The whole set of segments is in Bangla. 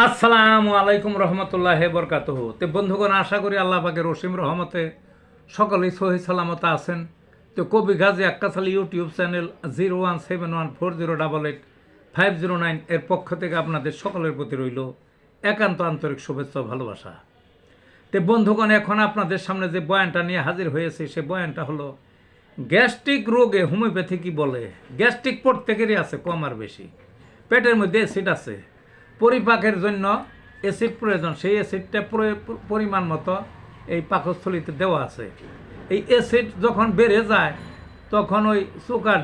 আসসালামু আলাইকুম রহমতুল্লাহ বরকাতুহ। তো বন্ধুগণ, আশা করি আল্লাহ পাকের রসিম রহমতে সকলেই সহি সালামত আছেন। তো কবি গাজী আক্কাস আলী ইউটিউব চ্যানেল 017140885009 এর পক্ষ থেকে আপনাদের সকলের প্রতি রইল একান্ত আন্তরিক শুভেচ্ছা ও ভালোবাসা। তো বন্ধুগণ, এখন আপনাদের সামনে যে বয়ানটা নিয়ে হাজির হয়েছে সে বয়ানটা হলো গ্যাস্ট্রিক রোগে হোমিওপ্যাথি কি বলে। গ্যাস্ট্রিক প্রত্যেকেরই আছে, কম আর বেশি। পেটের মধ্যে অ্যাসিড আছে, পরিপাকের জন্য অ্যাসিড প্রয়োজন, সেই অ্যাসিডটা পরিমাণ মতো এই পাকস্থলিতে দেওয়া আছে। এই অ্যাসিড যখন বেড়ে যায় তখন ওই চোকা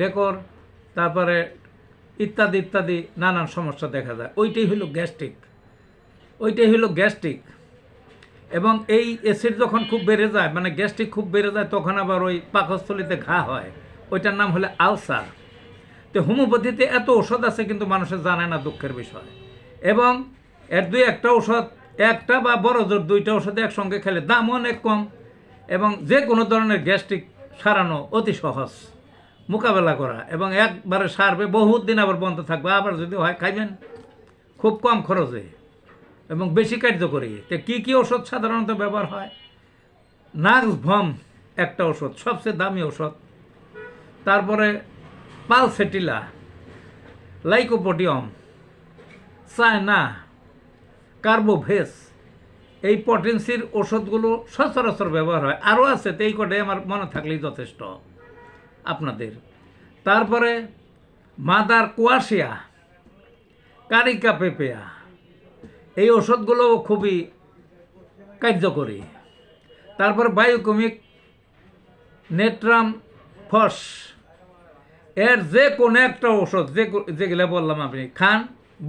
ডেকর তারপরে ইত্যাদি ইত্যাদি নানান সমস্যা দেখা যায়। ওইটাই হলো গ্যাস্ট্রিক। এবং এই অ্যাসিড যখন খুব বেড়ে যায়, মানে গ্যাস্ট্রিক খুব বেড়ে যায়, তখন আবার ওই পাকস্থলিতে ঘা হয়, ওইটার নাম হলো আলসার। তো হোমিওপ্যাথিতে এত ওষুধ আছে কিন্তু মানুষের জানে না, দুঃখের বিষয়। এবং এর একটা ওষুধ, একটা বা বড় জোর দুইটা ওষুধ একসঙ্গে খেলে দাম অনেক কম, এবং যে কোনো ধরনের গ্যাস্ট্রিক সারানো অতি সহজ মোকাবেলা করা, এবং একবারে সারবে, বহুত দিন আবার বন্ধ থাকবে, আবার যদি হয় খাইবেন খুব কম খরচে এবং বেশি কার্যকরী। তো কী কী ওষুধ সাধারণত ব্যবহার হয়? নাক্সভম একটা ওষুধ, সবচেয়ে দামি ওষুধ। তারপরে পালসেটিলা, লাইকোপোডিয়াম, চায়না, কার্বোভেস, এই পটেন্সির ওষুধগুলো সচরাচর ব্যবহার হয়। আরও আছে, তো এই কটাই আমার মনে থাকলেই যথেষ্ট আপনাদের। তারপরে মাদার কোয়াশিয়া, কারিকা পেপেয়া, এই ওষুধগুলো খুবই কার্যকরী। তারপর বায়োকেমিক নেট্রাম ফস, এর যে কোনো একটা ওষুধ, যেগুলো বললাম আপনি খান,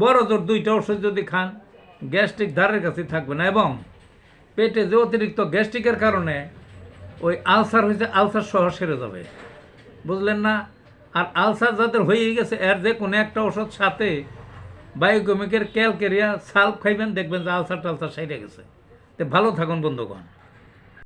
বড় জোর দুইটা ওষুধ যদি খান, গ্যাস্ট্রিক ধারের কাছে থাকবে না। এবং পেটে যে অতিরিক্ত গ্যাস্ট্রিকের কারণে ওই আলসার হয়েছে, আলসার সহ সেরে যাবে, বুঝলেন না? আর আলসার যাদের হয়ে গেছে, এর যে কোনো একটা ওষুধ সাথে বায়োকেমিকের ক্যালকেরিয়া সাল্প খাইবেন, দেখবেন যে আলসার টালসার সেরে গেছে। তো ভালো থাকুন বন্ধুগণ।